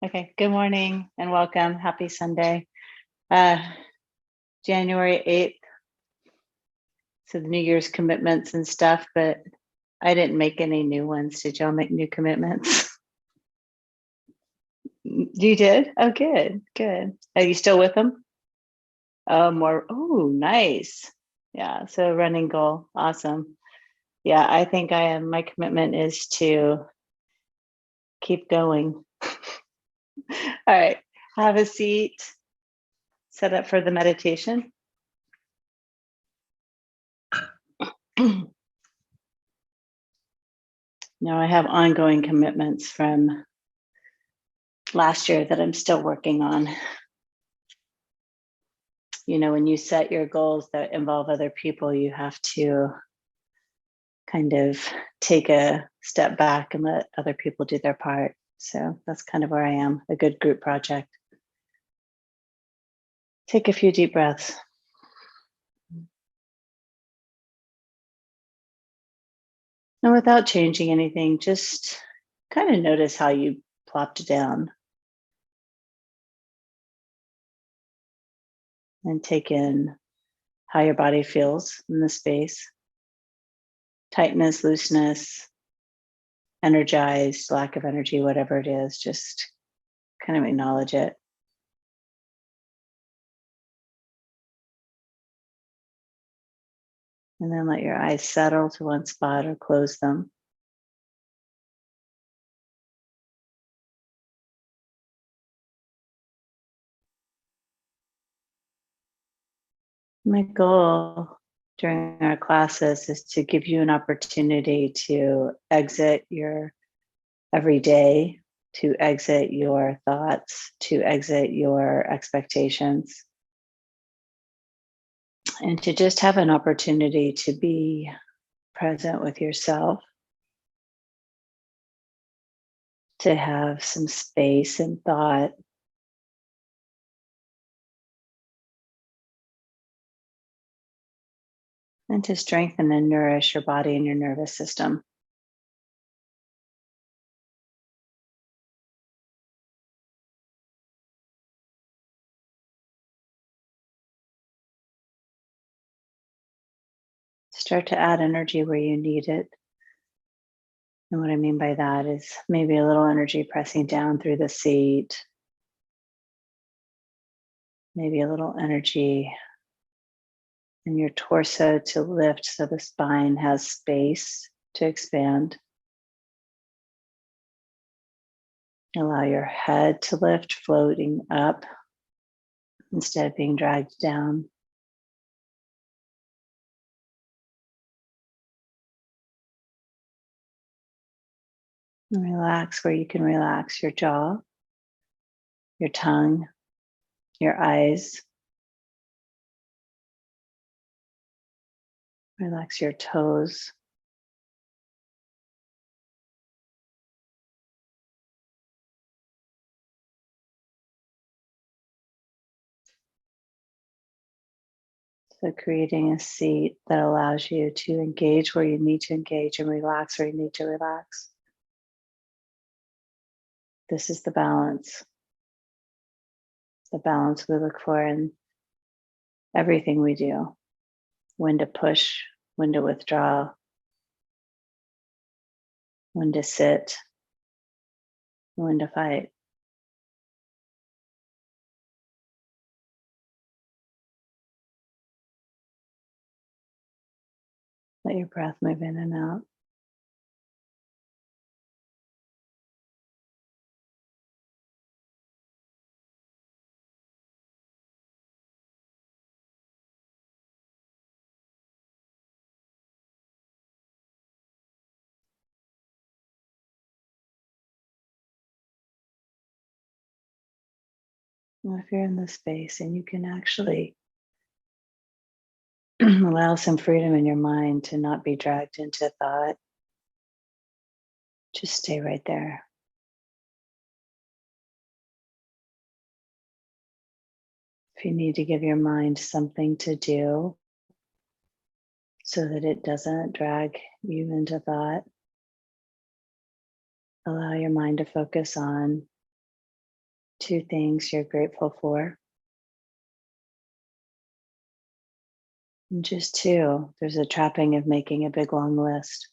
Okay, good morning and welcome. Happy Sunday. Uh, January 8th. So the New Year's commitments and stuff, but I didn't make any new ones. Did y'all make new commitments? You did? Oh, good, good. Are you still with them? Oh, more. Oh, nice. Yeah, so running goal. Awesome. Yeah, I think I am. My commitment is to keep going. All right, have a seat, set up for the meditation. Now I have ongoing commitments from last year that I'm still working on. You know, when you set your goals that involve other people, you have to kind of take a step back and let other people do their part. So that's kind of where I am, a good group project. Take a few deep breaths. And without changing anything, just kind of notice how you plopped down and take in how your body feels in the space. Tightness, looseness, energized, lack of energy, whatever it is, just kind of acknowledge it. And then let your eyes settle to one spot or close them. My goal during our classes is to give you an opportunity to exit your everyday, to exit your thoughts, to exit your expectations, and to just have an opportunity to be present with yourself, to have some space and thought, and to strengthen and nourish your body and your nervous system. Start to add energy where you need it. And what I mean by that is maybe a little energy pressing down through the seat, maybe a little energy in your torso to lift so the spine has space to expand. Allow your head to lift, floating up instead of being dragged down. And relax where you can relax your jaw, your tongue, your eyes. Relax your toes. So creating a seat that allows you to engage where you need to engage and relax where you need to relax. This is the balance we look for in everything we do. When to push, when to withdraw, when to sit, when to fight. Let your breath move in and out. Well, if you're in this space and you can actually allow some freedom in your mind to not be dragged into thought, just stay right there. If you need to give your mind something to do so that it doesn't drag you into thought, allow your mind to focus on 2 things you're grateful for. And just 2. There's a trapping of making a big long list.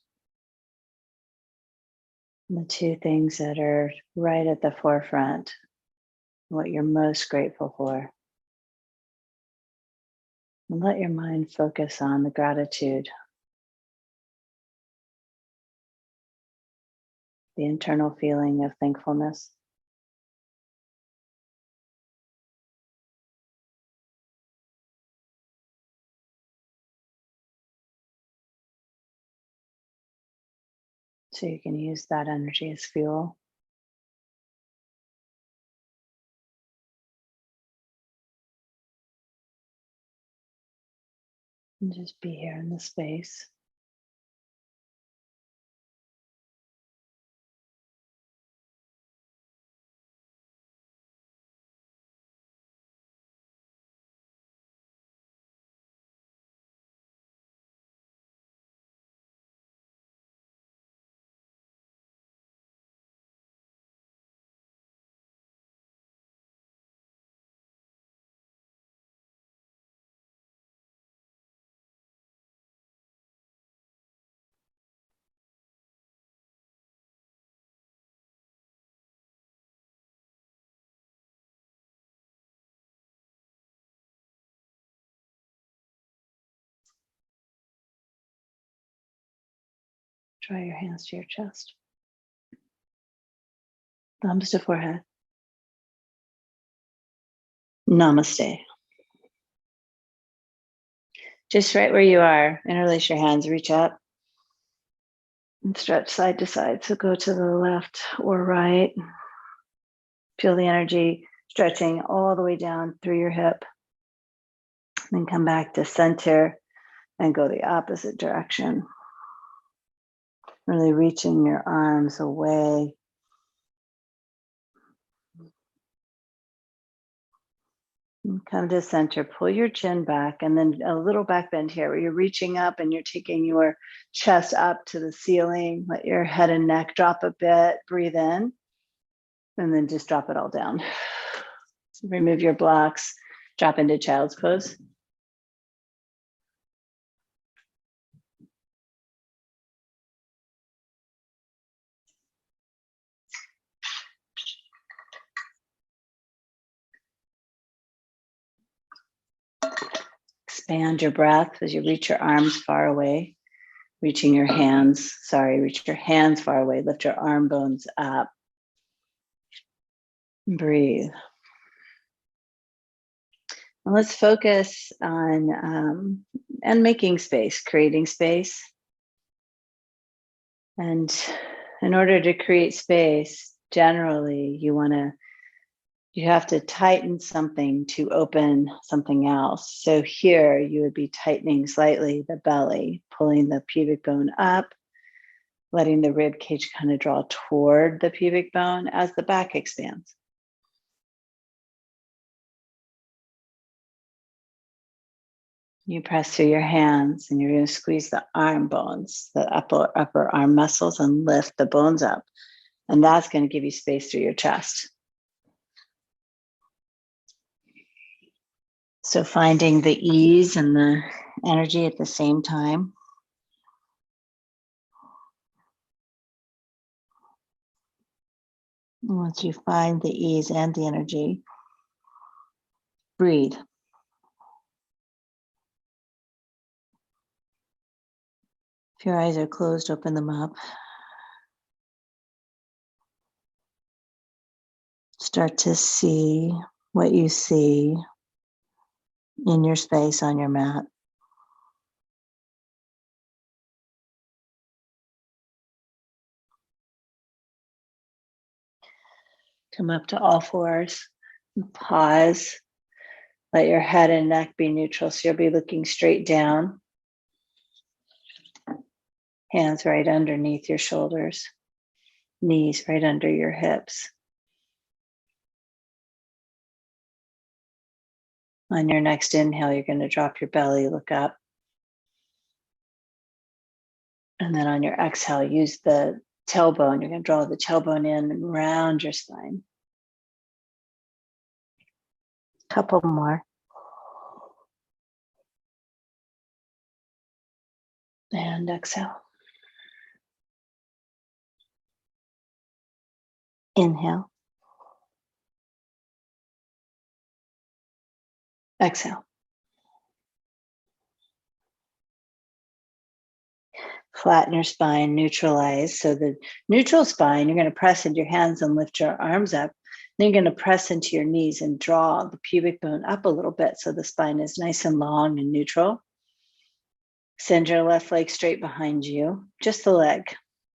And the 2 things that are right at the forefront, what you're most grateful for. And let your mind focus on the gratitude, the internal feeling of thankfulness. So you can use that energy as fuel. And just be here in the space. Draw your hands to your chest. Thumbs to forehead. Namaste. Just right where you are, interlace your hands, reach up and stretch side to side. So go to the left or right. Feel the energy stretching all the way down through your hip. Then come back to center and go the opposite direction. Really reaching your arms away. And come to center, pull your chin back, and then a little back bend here where you're reaching up and you're taking your chest up to the ceiling. Let your head and neck drop a bit, breathe in, and then just drop it all down. Remove your blocks, drop into child's pose. Expand your breath as you reach your arms far away, reach your hands far away, lift your arm bones up. Breathe. Well, let's focus on and making space, creating space. And in order to create space, generally you have to tighten something to open something else. So here you would be tightening slightly the belly, pulling the pubic bone up, letting the rib cage kind of draw toward the pubic bone as the back expands. You press through your hands and you're going to squeeze the arm bones, the upper arm muscles, and lift the bones up. And that's going to give you space through your chest. So finding the ease and the energy at the same time. Once you find the ease and the energy, breathe. If your eyes are closed, open them up. Start to see what you see in your space on your mat. Come up to all fours and pause. Let your head and neck be neutral, so you'll be looking straight down. Hands right underneath your shoulders, knees right under your hips. On your next inhale, you're going to drop your belly, look up. And then on your exhale, use the tailbone. You're going to draw the tailbone in and round your spine. Couple more. And exhale. Inhale. Exhale. Flatten your spine, neutralize. So the neutral spine, you're going to press into your hands and lift your arms up. Then you're going to press into your knees and draw the pubic bone up a little bit so the spine is nice and long and neutral. Send your left leg straight behind you, just the leg.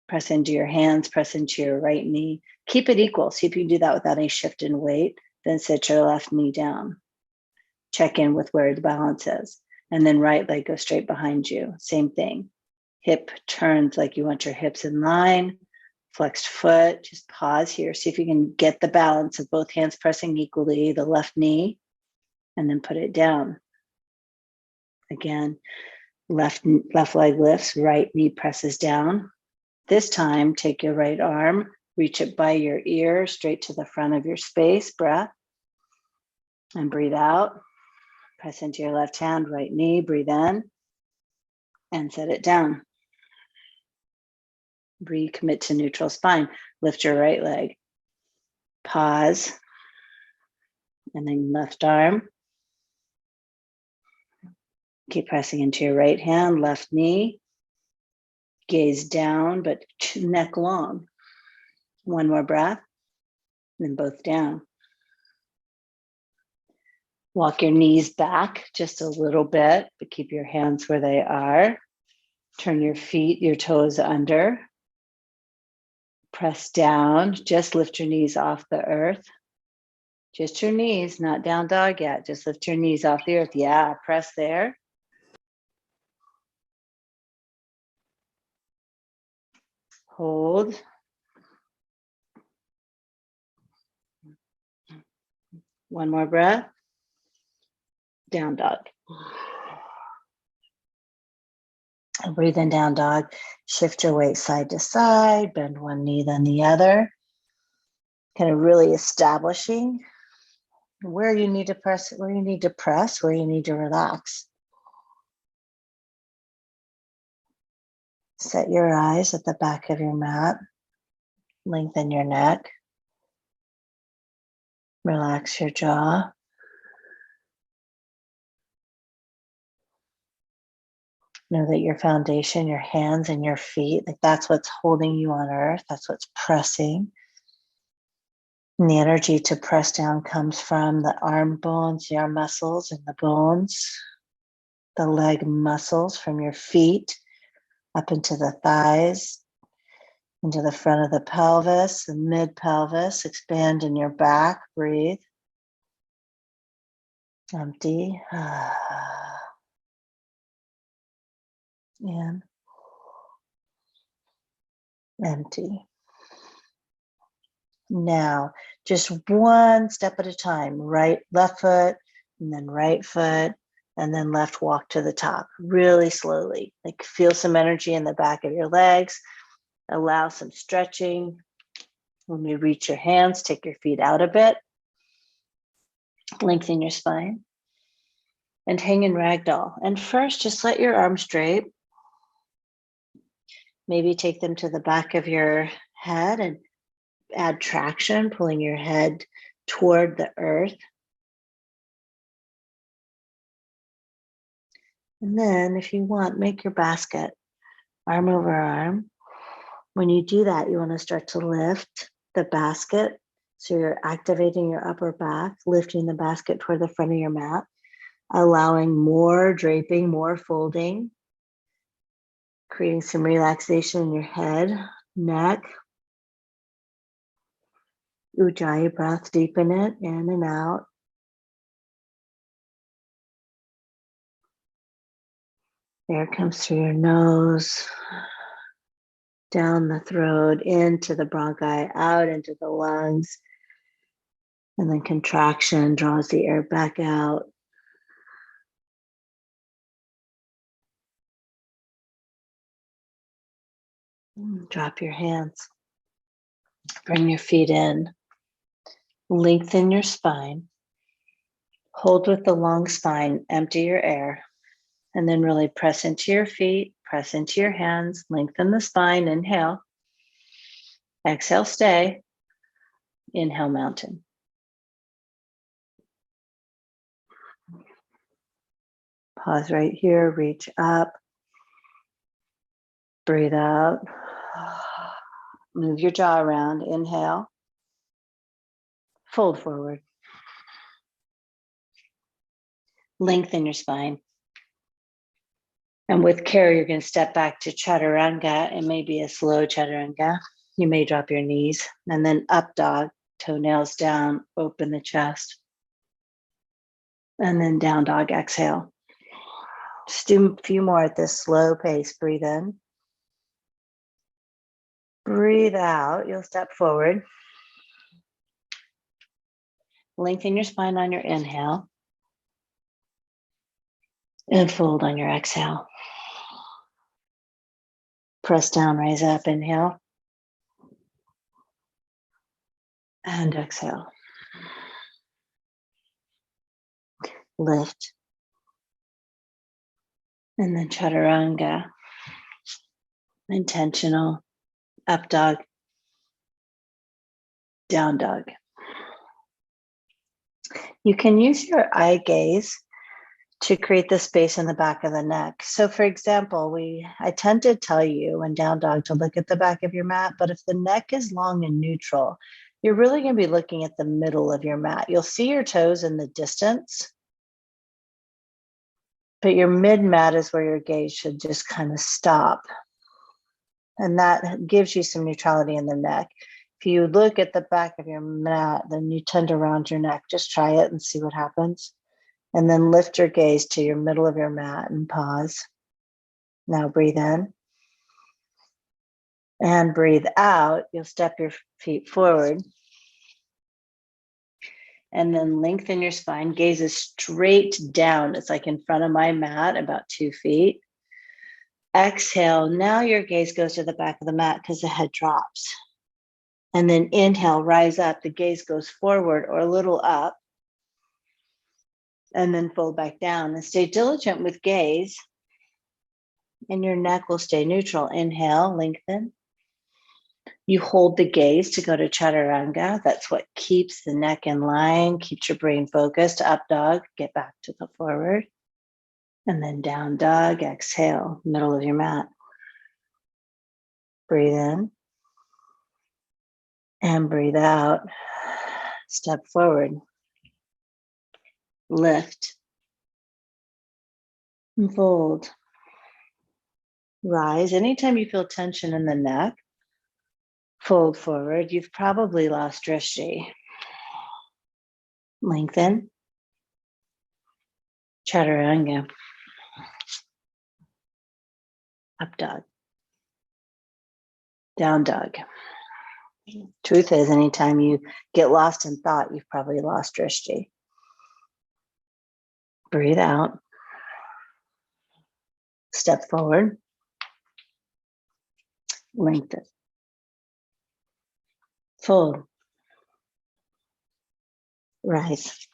Press into your hands, press into your right knee. Keep it equal. See if you can do that without any shift in weight. Then sit your left knee down. Check in with where the balance is. And then right leg goes straight behind you. Same thing. Hip turns like you want your hips in line. Flexed foot. Just pause here. See if you can get the balance of both hands pressing equally, the left knee, and then put it down. Again, left leg lifts, right knee presses down. This time, take your right arm, reach it by your ear, straight to the front of your space, breath, and breathe out. Press into your left hand, right knee, breathe in, and set it down. Recommit to neutral spine. Lift your right leg. Pause. And then left arm. Keep pressing into your right hand, left knee. Gaze down, but neck long. One more breath. Then both down. Walk your knees back just a little bit, but keep your hands where they are. Turn your feet, your toes under. Press down. Just lift your knees off the earth. Just your knees, not down dog yet. Just lift your knees off the earth. Yeah, press there. Hold. One more breath. Down dog. And breathe in down dog. Shift your weight side to side. Bend one knee, then the other. Kind of really establishing where you need to press, where you need to press, where you need to relax. Set your eyes at the back of your mat. Lengthen your neck. Relax your jaw. Know that your foundation, your hands and your feet, like that's what's holding you on earth. That's what's pressing. And the energy to press down comes from the arm bones, your muscles and the bones, the leg muscles from your feet up into the thighs, into the front of the pelvis, the mid pelvis. Expand in your back. Breathe. Empty. In. Empty. Now, just one step at a time. Right, left foot, and then right foot, and then left walk to the top. Really slowly. Like feel some energy in the back of your legs. Allow some stretching. When you reach your hands, take your feet out a bit. Lengthen your spine. And hang in ragdoll. And first, just let your arms straight. Maybe take them to the back of your head and add traction, pulling your head toward the earth. And then if you want, make your basket, arm over arm. When you do that, you want to start to lift the basket. So you're activating your upper back, lifting the basket toward the front of your mat, allowing more draping, more folding, creating some relaxation in your head, neck. Ujjayi breath, deepen it, in and out. Air comes through your nose, down the throat, into the bronchi, out into the lungs. And then contraction draws the air back out. Drop your hands. Bring your feet in. Lengthen your spine. Hold with the long spine, empty your air, and then really press into your feet, press into your hands, lengthen the spine, inhale. Exhale, stay. Inhale, mountain. Pause right here, reach up. Breathe out. Move your jaw around, inhale. Fold forward. Lengthen your spine. And with care, you're going to step back to chaturanga. It may be a slow chaturanga. You may drop your knees and then up dog, toenails down, open the chest. And then down dog, exhale. Just do a few more at this slow pace. Breathe in. Breathe out. You'll step forward. Lengthen your spine on your inhale. And fold on your exhale. Press down, raise up, inhale. And exhale. Lift. And then chaturanga. Intentional. Up dog. Down dog. You can use your eye gaze to create the space in the back of the neck. So for example, I tend to tell you in down dog to look at the back of your mat, but if the neck is long and neutral, you're really going to be looking at the middle of your mat. You'll see your toes in the distance, but your mid-mat is where your gaze should just kind of stop. And that gives you some neutrality in the neck. If you look at the back of your mat, then you tend to round your neck. Just try it and see what happens. And then lift your gaze to your middle of your mat and pause. Now breathe in. And breathe out. You'll step your feet forward. And then lengthen your spine. Gaze is straight down. It's like in front of my mat, about 2 feet. Exhale. Now your gaze goes to the back of the mat because the head drops. And then inhale, rise up. The gaze goes forward or a little up. And then fold back down and stay diligent with gaze. And your neck will stay neutral. Inhale, lengthen. You hold the gaze to go to chaturanga. That's what keeps the neck in line, keeps your brain focused. Up dog, get back to the forward. And then down dog, exhale, middle of your mat. Breathe in. And breathe out. Step forward. Lift. And fold. Rise. Anytime you feel tension in the neck, fold forward. You've probably lost drishti. Lengthen. Chaturanga. Up dog. Down dog. Truth is, anytime you get lost in thought, you've probably lost drishti. Breathe out. Step forward. Lengthen. Fold. Rise.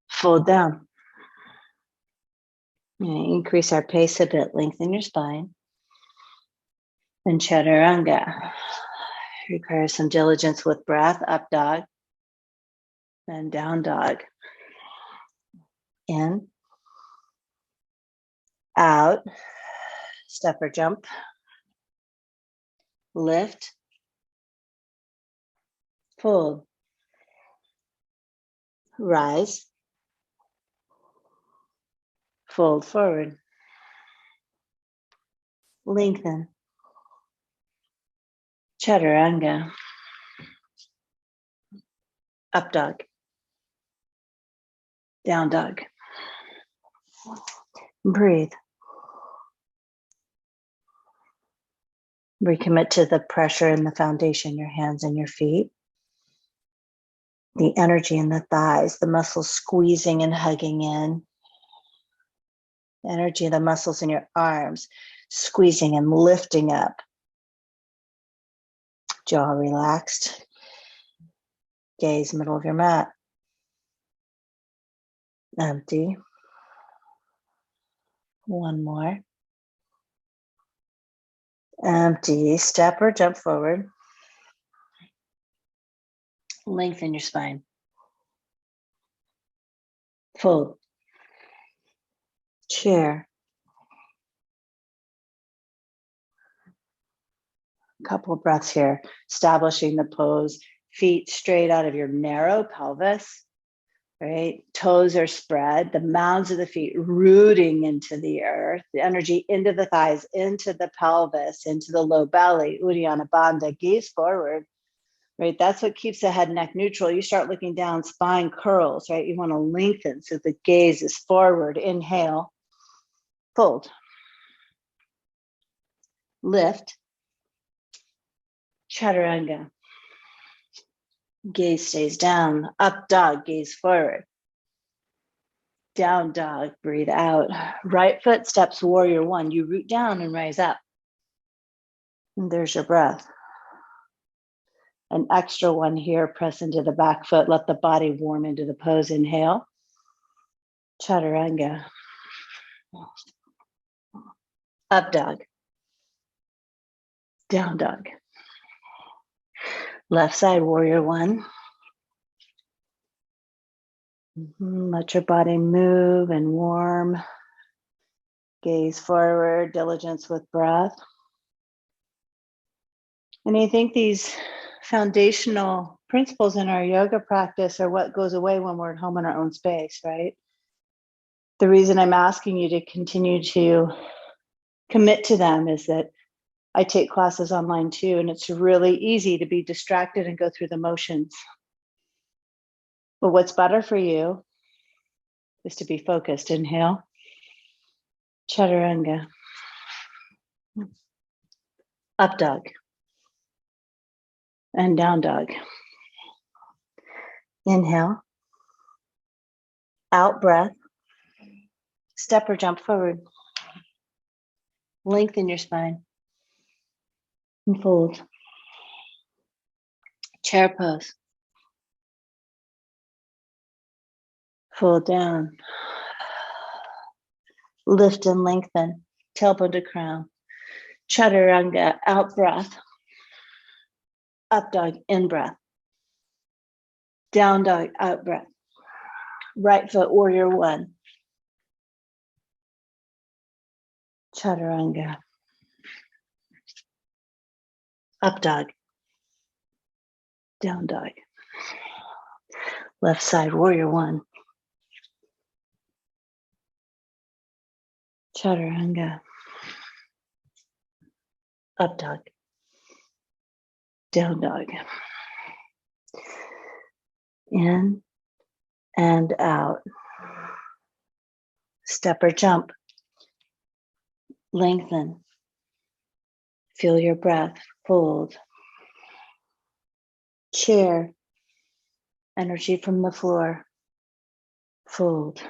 Fold down. Increase our pace a bit. Lengthen your spine. And chaturanga. Requires some diligence with breath. Up dog. Then down dog. In. Out. Step or jump. Lift. Fold. Rise. Fold forward. Lengthen. Chaturanga. Up dog. Down dog. Breathe. Recommit to the pressure in the foundation, your hands and your feet. The energy in the thighs, the muscles squeezing and hugging in. Energy of the muscles in your arms, squeezing and lifting up. Jaw relaxed. Gaze middle of your mat. Empty. One more. Empty. Step or jump forward. Lengthen your spine. Fold. Chair. Couple of breaths here, establishing the pose, feet straight out of your narrow pelvis, right? Toes are spread, the mounds of the feet rooting into the earth, the energy into the thighs, into the pelvis, into the low belly, Uddiyana Bandha, gaze forward, right? That's what keeps the head neck neutral. You start looking down, spine curls, right? You want to lengthen so the gaze is forward. Inhale, fold, lift, chaturanga. Gaze stays down. Up dog, gaze forward. Down dog, breathe out. Right foot steps warrior one. You root down and rise up. And there's your breath. An extra one here, press into the back foot. Let the body warm into the pose. Inhale. Chaturanga. Up dog. Down dog. Left side, warrior one. Let your body move and warm. Gaze forward, diligence with breath. And I think these foundational principles in our yoga practice are what goes away when we're at home in our own space, right? The reason I'm asking you to continue to commit to them is that I take classes online too, and it's really easy to be distracted and go through the motions. But what's better for you is to be focused. Inhale, chaturanga, up dog, and down dog. Inhale, out breath, step or jump forward. Lengthen your spine and fold. Chair pose. Fold down. Lift and lengthen. Tailbone to crown. Chaturanga, out breath. Up dog, in breath. Down dog, out breath. Right foot, warrior one. Chaturanga. Up dog. Down dog. Left side, warrior one. Chaturanga. Up dog. Down dog. In and out. Step or jump. Lengthen. Feel your breath. Fold. Chair. Energy from the floor. Fold.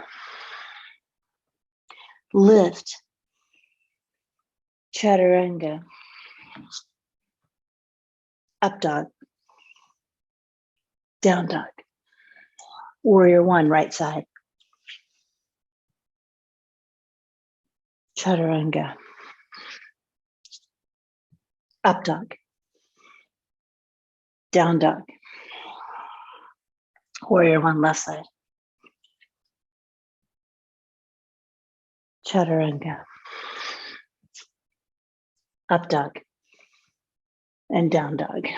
Lift. Chaturanga. Up dog. Down dog. Warrior one, right side. Chaturanga. Up dog. Down dog. Warrior one, left side. Chaturanga. Up dog. And down dog.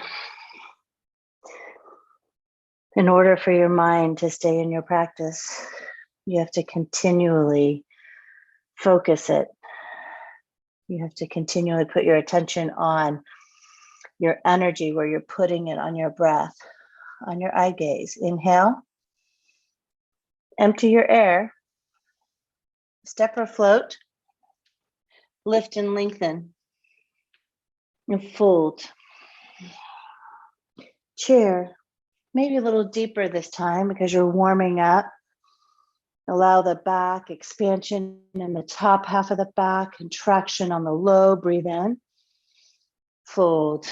In order for your mind to stay in your practice, you have to continually focus it. You have to continually put your attention on your energy, where you're putting it, on your breath, on your eye gaze. Inhale. Empty your air. Step or float. Lift and lengthen. And fold. Chair. Maybe a little deeper this time because you're warming up. Allow the back expansion in the top half of the back, contraction on the low. Breathe in. Fold.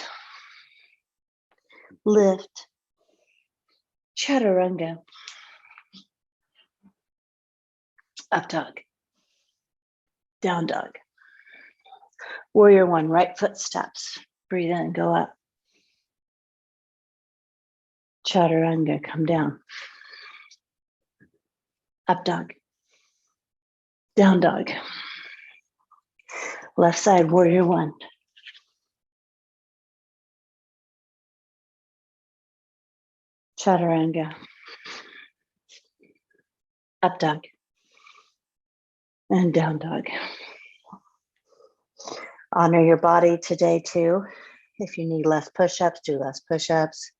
Lift. Chaturanga. Up dog. Down dog. Warrior one, right foot steps. Breathe in, go up. Chaturanga, come down. Up dog. Down dog. Left side, warrior one. Chaturanga. Up dog. And down dog. Honor your body today too. If you need less push-ups, do less push-ups.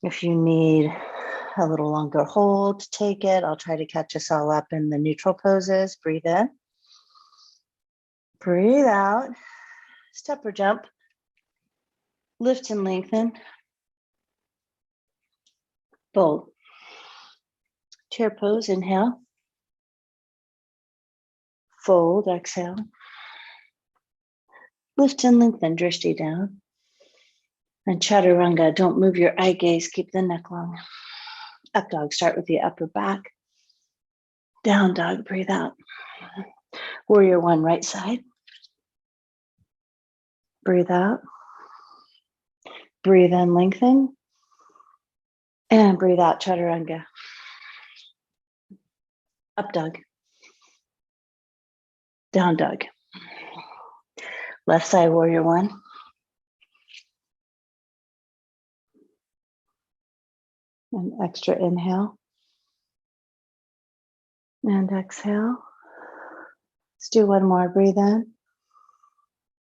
If you need a little longer hold, take it. I'll try to catch us all up in the neutral poses. Breathe in. Breathe out. Step or jump. Lift and lengthen. Fold. Chair pose, inhale. Fold, exhale. Lift and lengthen, drishti down. And chaturanga, don't move your eye gaze, keep the neck long. Up dog, start with the upper back. Down dog, breathe out. Warrior one, right side. Breathe out. Breathe in, lengthen. And breathe out, chaturanga. Up dog. Down dog. Left side, warrior one. An extra inhale. And exhale. Let's do one more. Breathe in.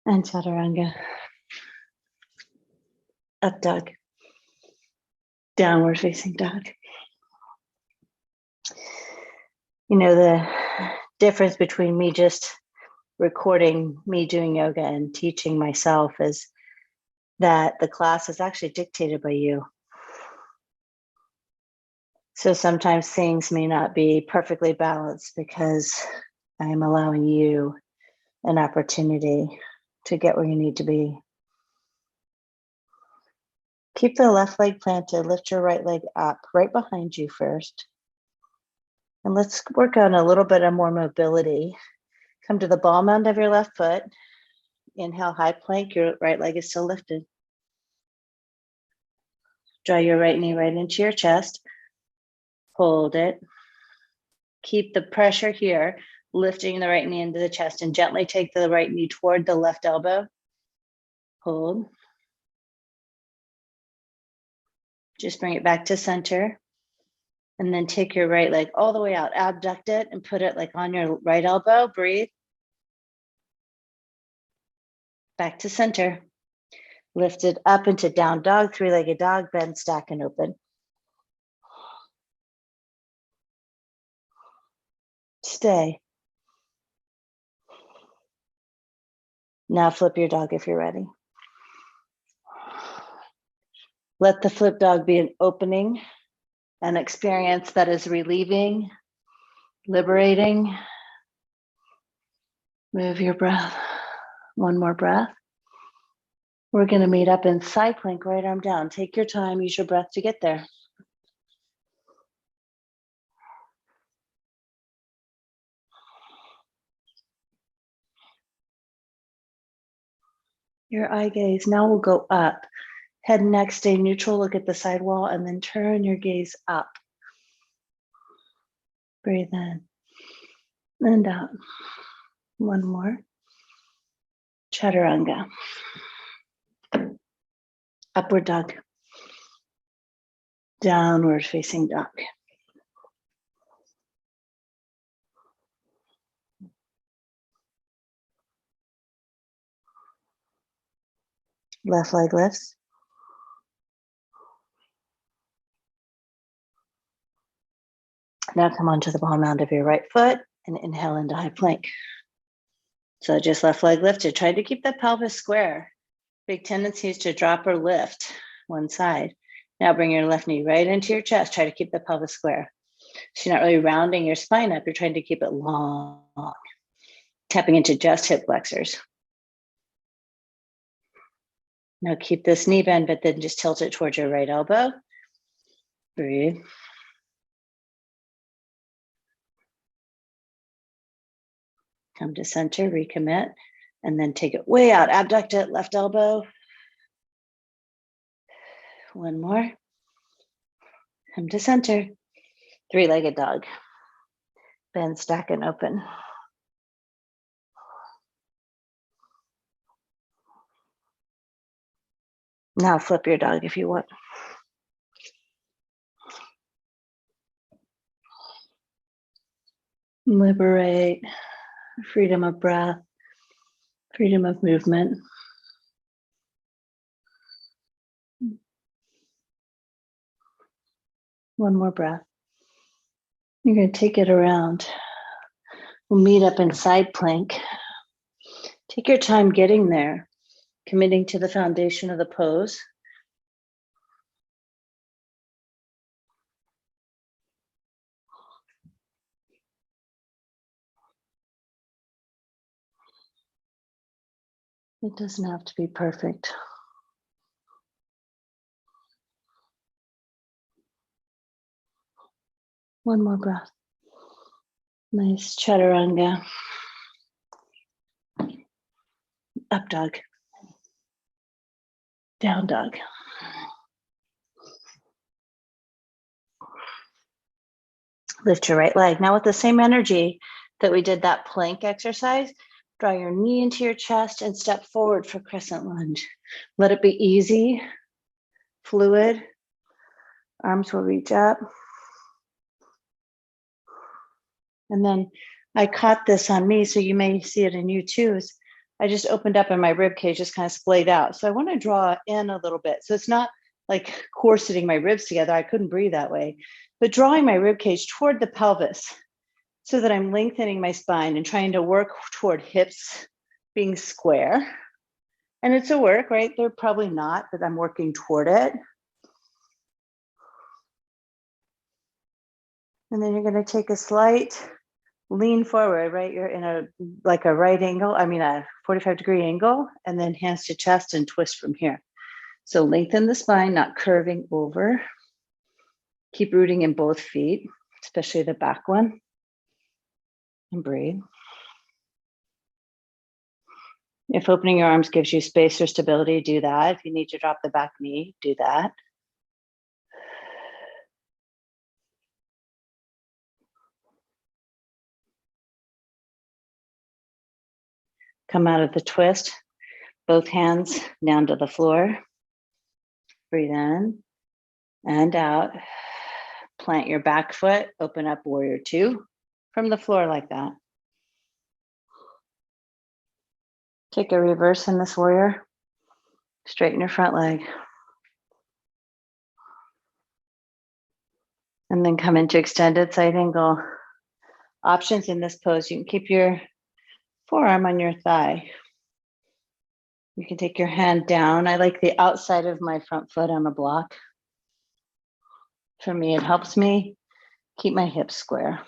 And chaturanga. Up dog. Downward facing dog. You know, the difference between me just recording me doing yoga and teaching myself is that the class is actually dictated by you. So sometimes things may not be perfectly balanced because I'm allowing you an opportunity to get where you need to be. Keep the left leg planted, lift your right leg up, right behind you first. And let's work on a little bit of more mobility. Come to the ball mound of your left foot. Inhale, high plank, your right leg is still lifted. Draw your right knee right into your chest. Hold it. Keep the pressure here, lifting the right knee into the chest and gently take the right knee toward the left elbow. Hold. Just bring it back to center. And then take your right leg all the way out, abduct it and put it like on your right elbow. Breathe. Back to center. Lift it up into down dog, three-legged dog, bend, stack, and open. Stay. Now flip your dog if you're ready. Let the flip dog be an opening, an experience that is relieving, liberating. Move your breath. One more breath. We're going to meet up in side plank, right arm down. Take your time, use your breath to get there. Your eye gaze now will go up. Head and neck stay neutral, look at the side wall, and then turn your gaze up. Breathe in and out. One more. Chaturanga. Upward dog. Downward facing dog. Left leg lifts. Now come onto the ball mound of your right foot and inhale into high plank. So just left leg lifted. Try to keep the pelvis square. Big tendency is to drop or lift one side. Now bring your left knee right into your chest. Try to keep the pelvis square. So you're not really rounding your spine up. You're trying to keep it long. Tapping into just hip flexors. Now keep this knee bend, but then just tilt it towards your right elbow. Breathe. Come to center, recommit, and then take it way out. Abduct it, left elbow. One more. Come to center. Three-legged dog. Bend, stack, and open. Now flip your dog if you want. Liberate, freedom of breath, freedom of movement. One more breath. You're going to take it around. We'll meet up in side plank. Take your time getting there, committing to the foundation of the pose. It doesn't have to be perfect. One more breath. Nice chaturanga. Up dog. Down dog. Lift your right leg. Now with the same energy that we did that plank exercise, draw your knee into your chest and step forward for crescent lunge. Let it be easy, fluid. Arms will reach up. And then I caught this on me, so you may see it in you too. I just opened up and my rib cage just kind of splayed out. So I want to draw in a little bit. So it's not like corseting my ribs together. I couldn't breathe that way. But drawing my rib cage toward the pelvis so that I'm lengthening my spine and trying to work toward hips being square. And it's a work, right? They're probably not, but I'm working toward it. And then you're going to take a slight lean forward, right? You're in a right angle, a 45-degree angle, and then hands to chest and twist from here. So lengthen the spine, not curving over. Keep rooting in both feet, especially the back one. And breathe. If opening your arms gives you space or stability, do that. If you need to drop the back knee, do that. Come out of the twist, both hands down to the floor. Breathe in and out. Plant your back foot, open up warrior two from the floor like that. Take a reverse in this warrior. Straighten your front leg. And then come into extended side angle. Options in this pose, you can keep your forearm on your thigh. You can take your hand down. I like the outside of my front foot on a block. For me, it helps me keep my hips square.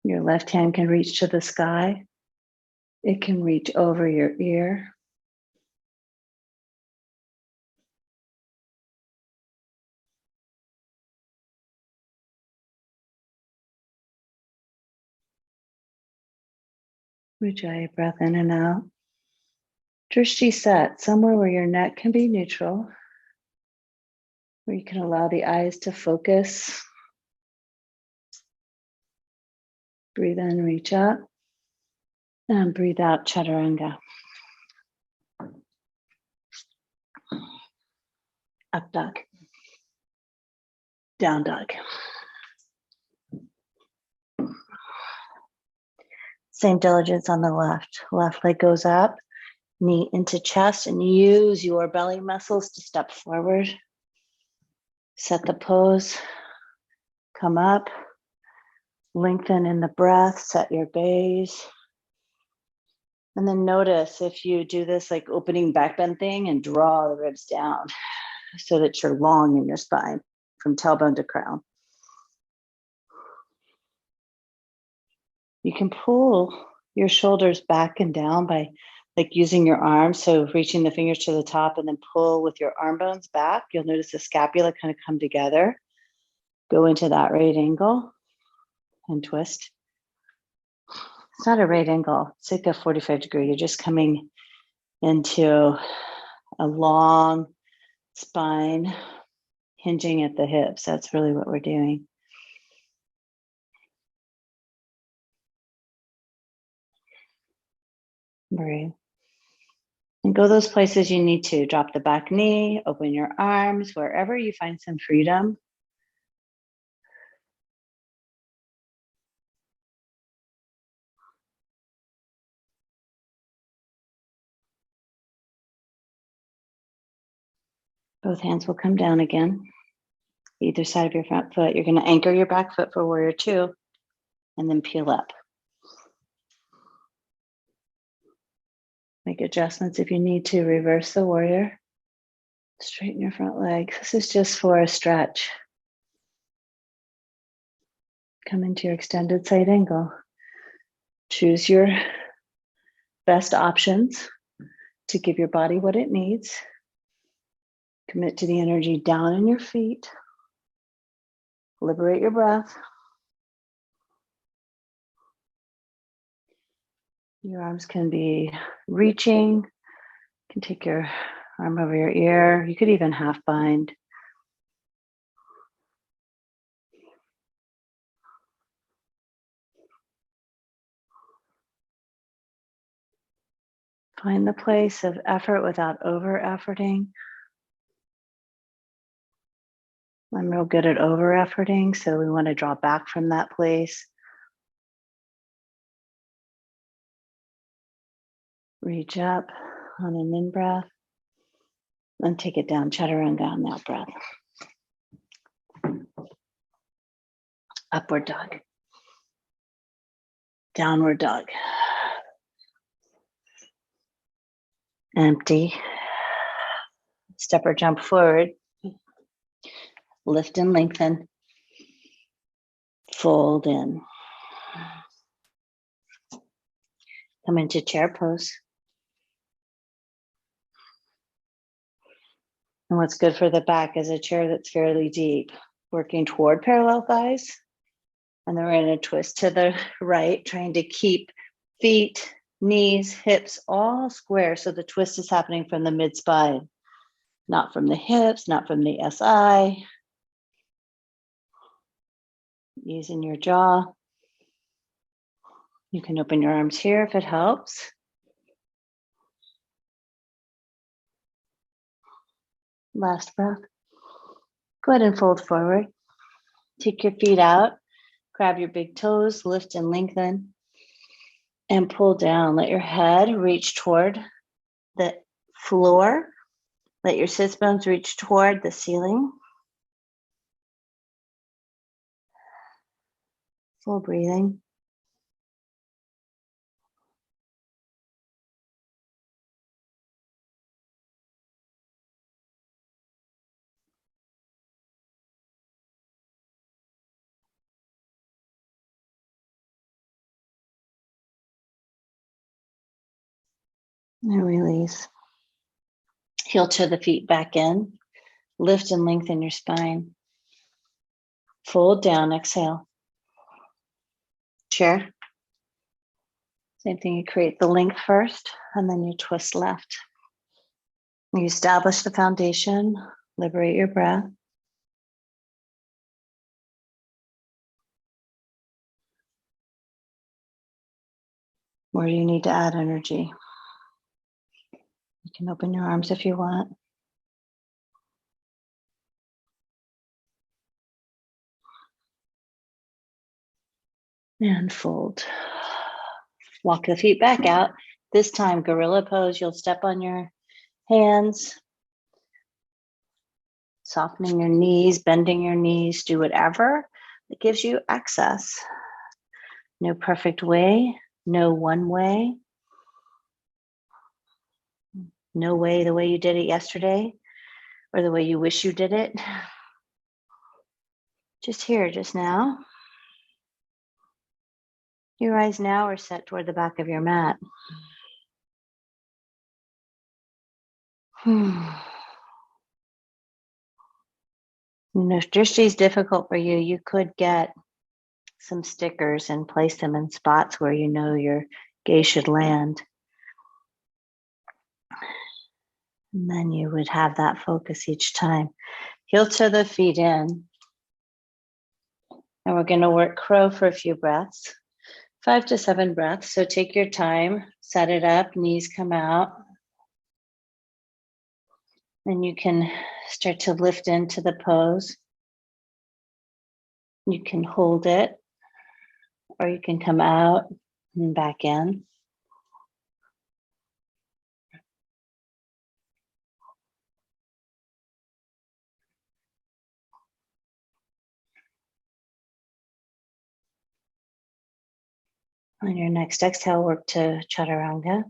Your left hand can reach to the sky. It can reach over your ear. Ujjayi, breath in and out. Drishti set, somewhere where your neck can be neutral, where you can allow the eyes to focus. Breathe in, reach up, and breathe out, chaturanga. Up dog. Down dog. Same diligence on the left. Left leg goes up, knee into chest, and use your belly muscles to step forward. Set the pose. Come up. Lengthen in the breath. Set your gaze. And then notice if you do this like opening back bend thing and draw the ribs down so that you're long in your spine from tailbone to crown. You can pull your shoulders back and down by like using your arms. So reaching the fingers to the top and then pull with your arm bones back. You'll notice the scapula kind of come together. Go into that right angle and twist. It's not a right angle. It's like a 45 degree. You're just coming into a long spine, hinging at the hips. That's really what we're doing. Breathe. And go those places you need to. Drop the back knee, open your arms, wherever you find some freedom. Both hands will come down again, either side of your front foot. You're going to anchor your back foot for warrior two, and then peel up. Make adjustments if you need to. Reverse the warrior. Straighten your front leg. This is just for a stretch. Come into your extended side angle. Choose your best options to give your body what it needs. Commit to the energy down in your feet. Liberate your breath. Your arms can be reaching. You can take your arm over your ear. You could even half bind. Find the place of effort without over-efforting. I'm real good at over-efforting, so we want to draw back from that place. Reach up on an in-breath, and take it down, chaturanga on the out-breath. Upward dog. Downward dog. Empty. Step or jump forward. Lift and lengthen. Fold in. Come into chair pose. And what's good for the back is a chair that's fairly deep, working toward parallel thighs. And then we're going to twist to the right, trying to keep feet, knees, hips all square. So the twist is happening from the mid-spine, not from the hips, not from the SI. Using your jaw. You can open your arms here if it helps. Last breath. Go ahead and fold forward. Take your feet out. Grab your big toes, lift and lengthen. And pull down. Let your head reach toward the floor. Let your sits bones reach toward the ceiling. Full breathing. And release. Heel to the feet back in. Lift and lengthen your spine. Fold down, exhale. Chair. Same thing, you create the length first, and then you twist left. You establish the foundation, liberate your breath. Where do you need to add energy? You can open your arms if you want. And fold. Walk the feet back out. This time, gorilla pose. You'll step on your hands, softening your knees, bending your knees. Do whatever that gives you access. No perfect way, no one way. No way the way you did it yesterday or the way you wish you did it. Just here, just now. Your eyes now are set toward the back of your mat. You know, if drishti is difficult for you, you could get some stickers and place them in spots where you know your gaze should land. And then you would have that focus each time. Heel to the feet in. And we're going to work crow for a few breaths, 5 to 7 breaths. So take your time, set it up, knees come out. And you can start to lift into the pose. You can hold it, or you can come out and back in. On your next exhale, work to chaturanga.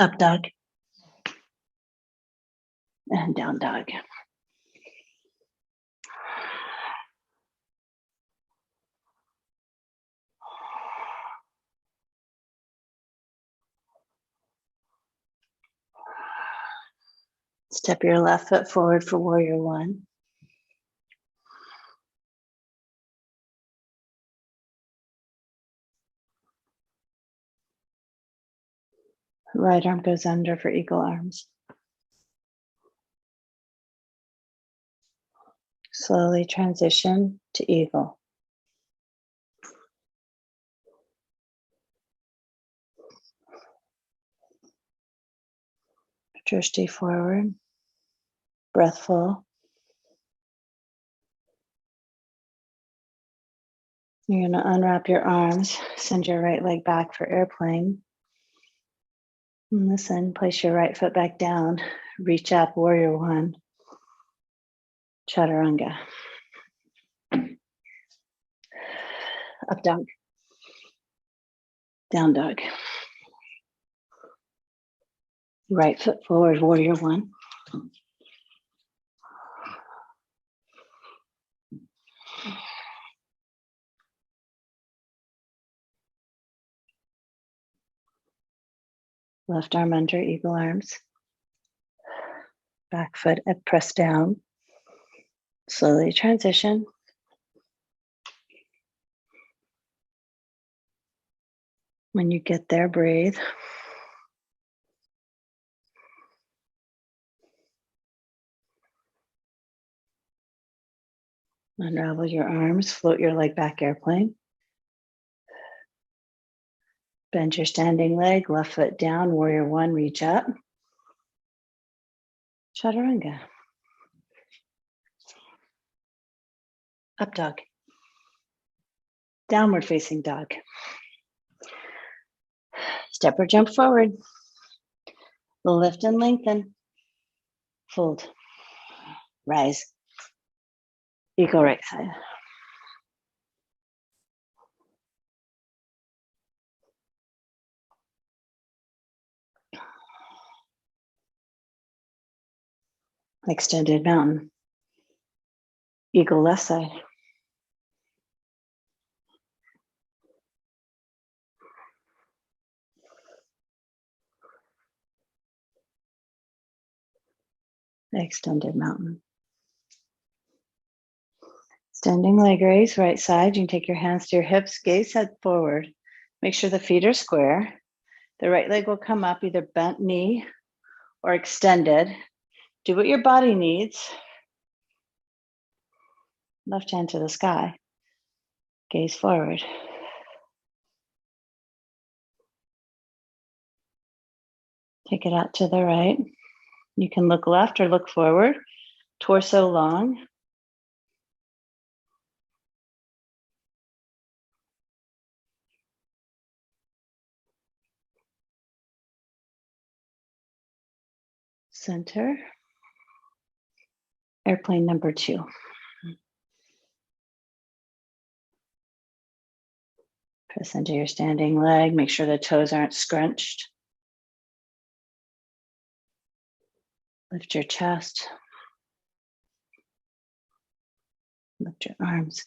Up dog and down dog. Step your left foot forward for warrior one. Right arm goes under for eagle arms. Slowly transition to eagle. Drishti forward. Breath full. You're going to unwrap your arms, send your right leg back for airplane. And listen, place your right foot back down. Reach up, warrior one. Chaturanga. Up dog. Down dog. Right foot forward, warrior one. Left arm under eagle arms. Back foot at press down. Slowly transition. When you get there, breathe. Unravel your arms, float your leg back, airplane. Bend your standing leg, left foot down, warrior one, reach up. Chaturanga. Up dog. Downward facing dog. Step or jump forward. Lift and lengthen. Fold. Rise. Eagle right side. Extended mountain. Eagle left side. Extended mountain. Standing leg raise, right side. You can take your hands to your hips, gaze head forward. Make sure the feet are square. The right leg will come up, either bent knee or extended. Do what your body needs. Left hand to the sky. Gaze forward. Take it out to the right. You can look left or look forward. Torso long. Center. Airplane number 2. Press into your standing leg. Make sure the toes aren't scrunched. Lift your chest. Lift your arms.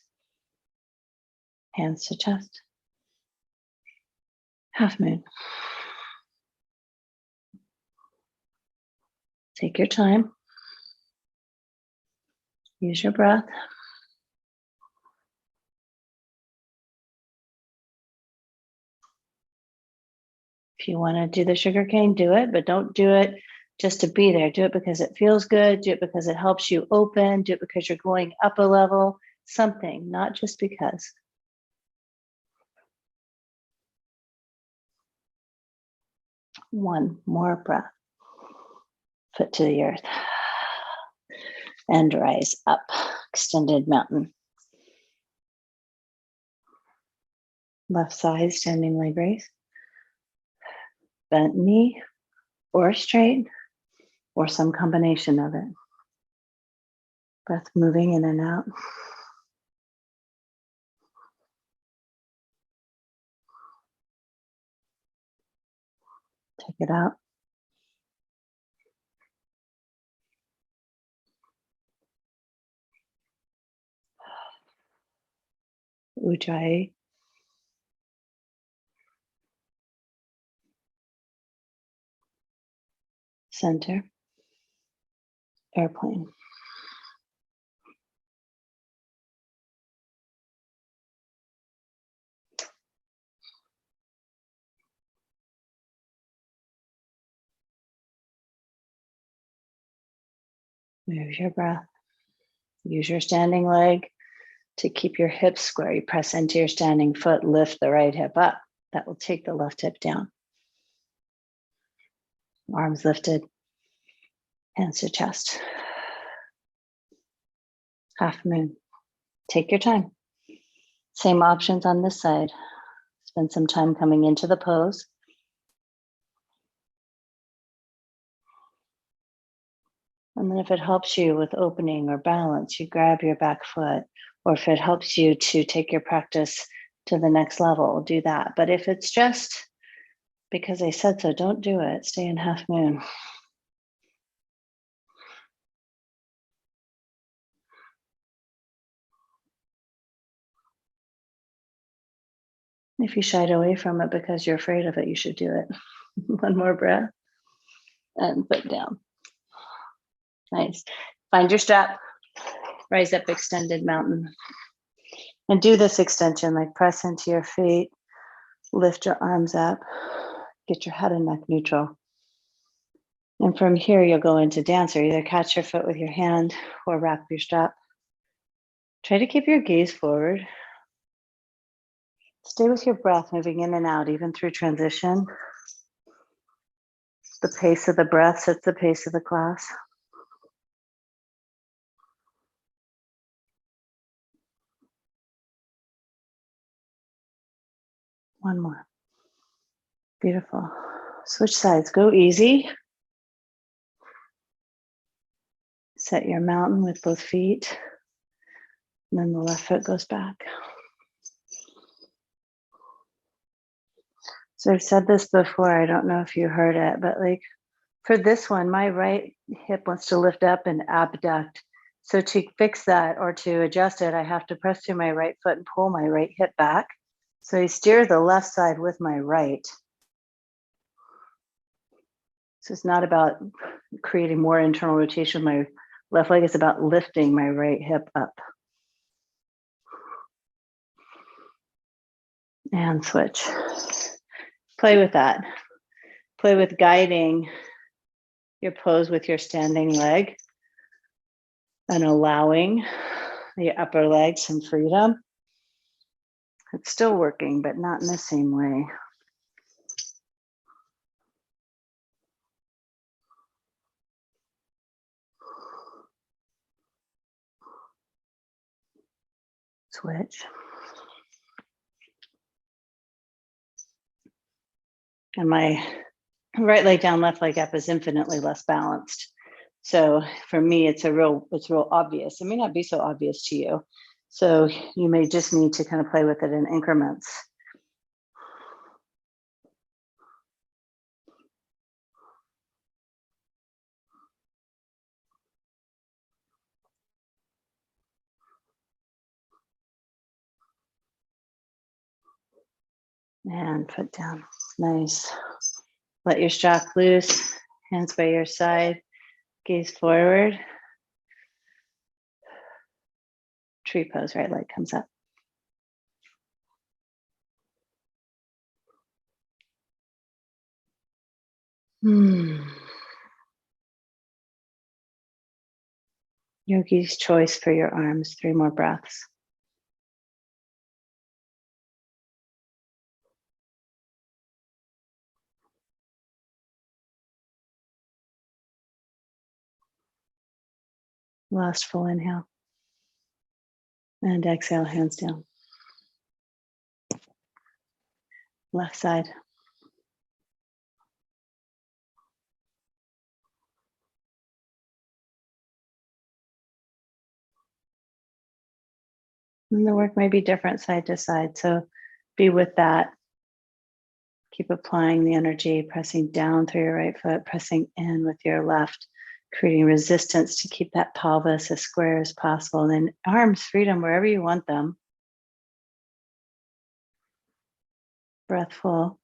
Hands to chest. Half moon. Take your time. Use your breath. If you want to do the sugar cane, do it, but don't do it just to be there. Do it because it feels good. Do it because it helps you open. Do it because you're going up a level. Something, not just because. One more breath. Foot to the earth. And rise up. Extended mountain. Left side, standing leg raise. Bent knee or straight or some combination of it. Breath moving in and out. Take it out. Ujjayi. Center. Airplane. Move your breath. Use your standing leg to keep your hips square. You press into your standing foot, lift the right hip up. That will take the left hip down. Arms lifted, hands to chest. Half moon. Take your time. Same options on this side. Spend some time coming into the pose. And then if it helps you with opening or balance, you grab your back foot. Or if it helps you to take your practice to the next level, do that. But if it's just because I said so, don't do it. Stay in half moon. If you shied away from it because you're afraid of it, you should do it. One more breath and put down. Nice. Find your strap. Rise up, extended mountain. And do this extension, like press into your feet, lift your arms up, get your head and neck neutral. And from here, you'll go into dancer. Either catch your foot with your hand or wrap your strap. Try to keep your gaze forward. Stay with your breath, moving in and out, even through transition. The pace of the breath sets the pace of the class. One more. Beautiful. Switch sides. Go easy. Set your mountain with both feet. And then the left foot goes back. So I've said this before. I don't know if you heard it, but like for this one, my right hip wants to lift up and abduct. So to fix that or to adjust it, I have to press through my right foot and pull my right hip back. So I steer the left side with my right. So it's not about creating more internal rotation with my left leg. It's about lifting my right hip up. And switch. Play with that. Play with guiding your pose with your standing leg and allowing the upper leg some freedom. It's still working, but not in the same way. Switch. And my right leg down, left leg up is infinitely less balanced. So for me, it's real obvious. It may not be so obvious to you. So you may just need to kind of play with it in increments. And put down. Nice. Let your strap loose. Hands by your side. Gaze forward. tree pose, right leg comes up. Yogi's choice for your arms, 3 more breaths. Last full inhale. And exhale, hands down. Left side. And the work may be different side to side, so be with that. Keep applying the energy, pressing down through your right foot, pressing in with your left, creating resistance to keep that pelvis as square as possible. And then arms, freedom, wherever you want them. Breath full.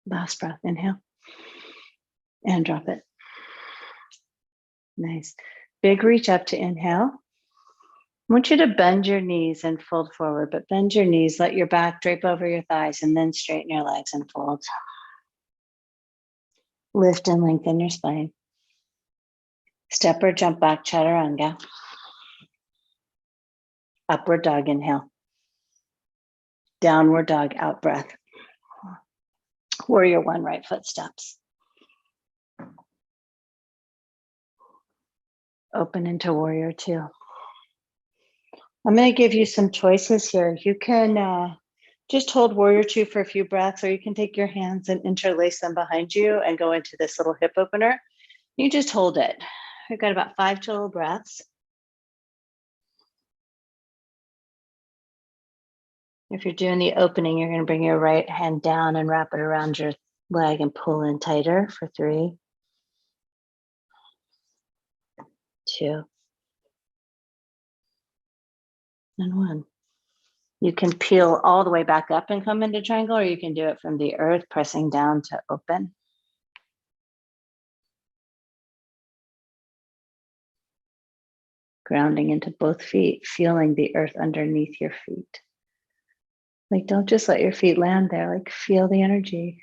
Last breath, inhale. And drop it. Nice. Big reach up to inhale. I want you to bend your knees and fold forward, but bend your knees, let your back drape over your thighs, and then straighten your legs and fold. Lift and lengthen your spine. Step or jump back, chaturanga. Upward dog, inhale. Downward dog, out breath. Warrior 1, right foot steps. Open into warrior 2. I'm going to give you some choices here. You can just hold warrior 2 for a few breaths, or you can take your hands and interlace them behind you and go into this little hip opener. You just hold it. We've got about 5 total breaths. If you're doing the opening, you're going to bring your right hand down and wrap it around your leg and pull in tighter for 3, 2, and 1. You can peel all the way back up and come into triangle, or you can do it from the earth, pressing down to open. Grounding into both feet, feeling the earth underneath your feet. Like, don't just let your feet land there, like feel the energy.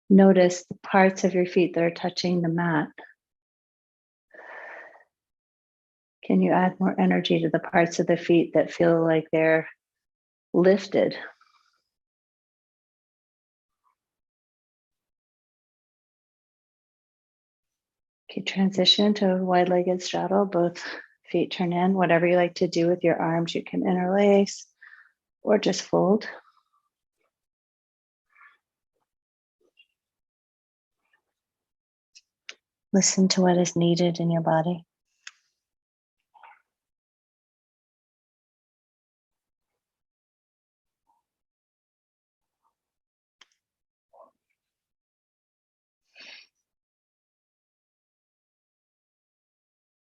Notice the parts of your feet that are touching the mat. Can you add more energy to the parts of the feet that feel like they're lifted? Okay, transition to a wide-legged straddle. Both feet turn in. Whatever you like to do with your arms, you can interlace or just fold. Listen to what is needed in your body.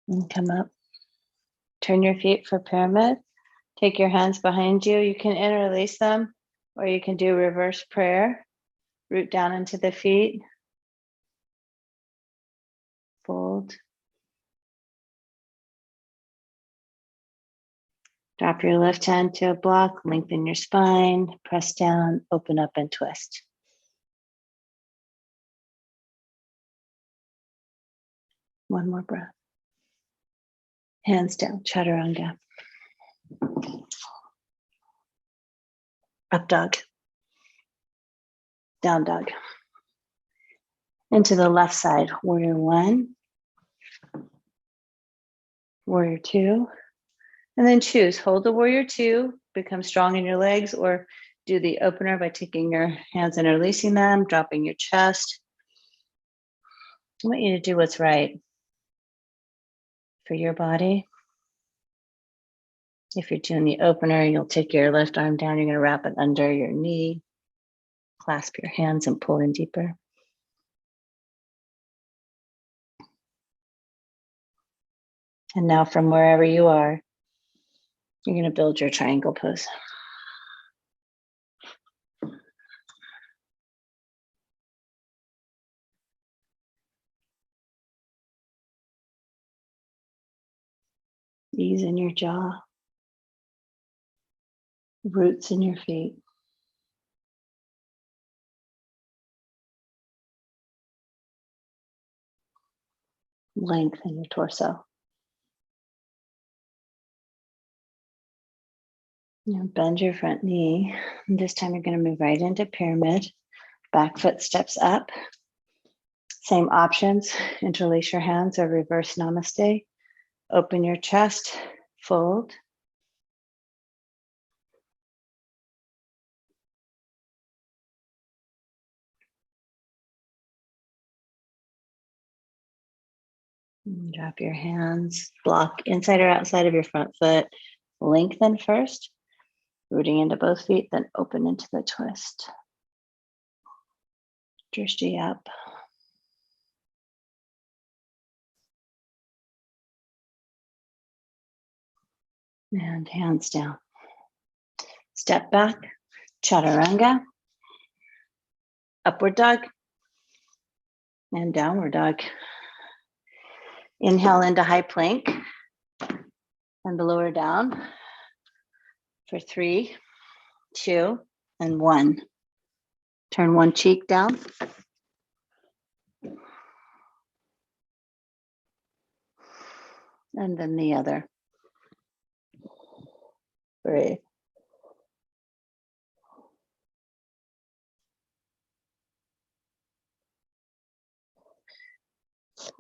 And come up. Turn your feet for pyramid. Take your hands behind you. You can interlace them, or you can do reverse prayer. Root down into the feet. Fold. Drop your left hand to a block, lengthen your spine, press down, open up and twist. One more breath. Hands down, chaturanga. Up dog. Down dog. Into the left side, warrior 1, warrior 2, and then choose. Hold the warrior 2, become strong in your legs, or do the opener by taking your hands and releasing them, dropping your chest. I want you to do what's right for your body. If you're doing the opener, you'll take your left arm down, you're going to wrap it under your knee, clasp your hands and pull in deeper. And now from wherever you are, you're going to build your triangle pose. Ease in your jaw. Roots in your feet. Lengthen your torso. Now bend your front knee. And this time you're going to move right into pyramid. Back foot steps up. Same options. Interlace your hands or reverse namaste. Open your chest. Fold. Drop your hands. Block inside or outside of your front foot. Lengthen first. Rooting into both feet, then open into the twist. Drishti up. And hands down. Step back. Chaturanga. Upward dog. And downward dog. Inhale into high plank. And the lower down. For 3, 2, and 1. Turn one cheek down. And then the other. Breathe.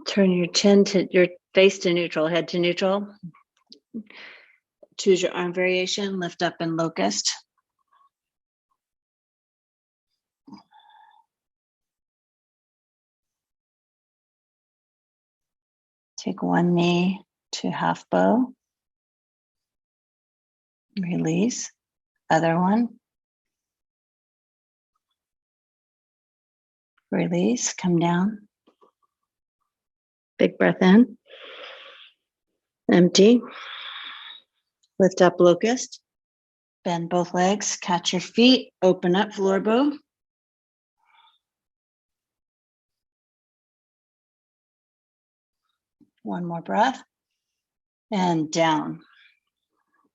Turn your chin to your face to neutral, head to neutral. Choose your arm variation, lift up in locust. Take one knee to half bow. Release. Other one. Release, come down. Big breath in. Empty. Lift up locust. Bend both legs, catch your feet, open up floor bow. One more breath. And down.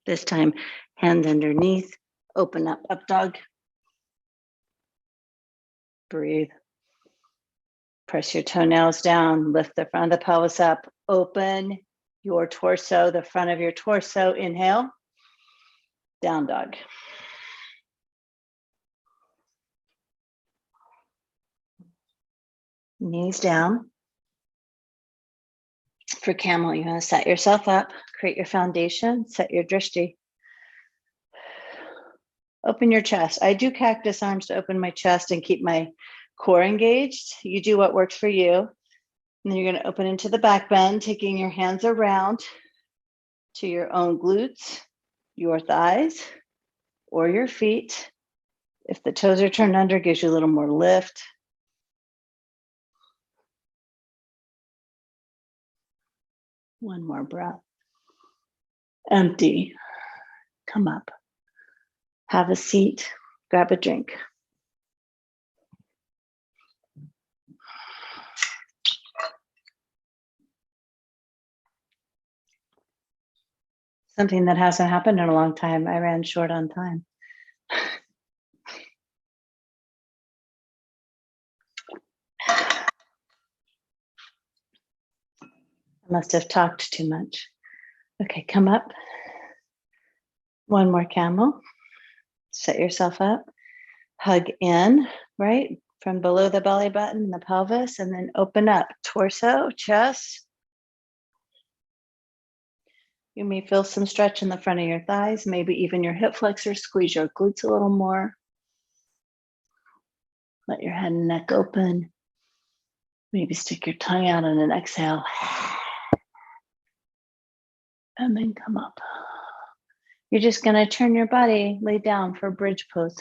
This time, hands underneath, open up dog. Breathe. Press your toenails down, lift the front of the pelvis up, open your torso, the front of your torso, inhale, down dog. Knees down. For camel, you're going to set yourself up, create your foundation, set your drishti. Open your chest. I do cactus arms to open my chest and keep my core engaged. You do what works for you. And then you're going to open into the back bend, taking your hands around to your own glutes, your thighs, or your feet. If the toes are turned under, it gives you a little more lift. One more breath. Empty. Come up. Have a seat. Grab a drink. Something that hasn't happened in a long time. I ran short on time. I must have talked too much. Okay, come up. One more camel. Set yourself up. Hug in, right? From below the belly button and the pelvis, and then open up. Torso, chest. You may feel some stretch in the front of your thighs, maybe even your hip flexors. Squeeze your glutes a little more. Let your head and neck open. Maybe stick your tongue out on an exhale. And then come up. You're just going to turn your body, lay down for bridge pose.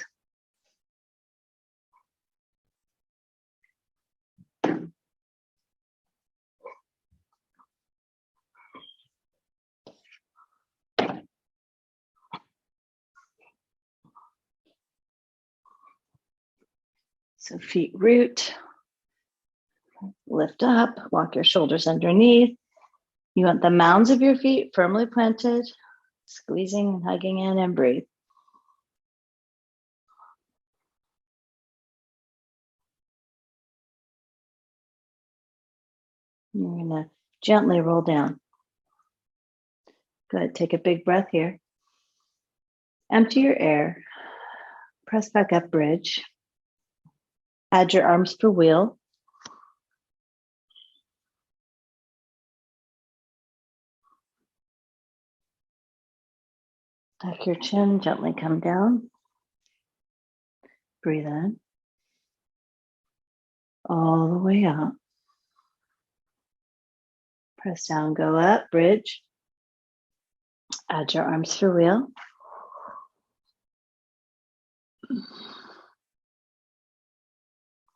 So feet root, lift up, walk your shoulders underneath, You want the mounds of your feet firmly planted, squeezing and hugging in, and breathe. You're going to gently roll down. Good. Take a big breath here. Empty your air. Press back up, bridge. Add your arms for wheel. Tuck your chin, gently come down. Breathe in. All the way up. Press down, go up, bridge. Add your arms for wheel.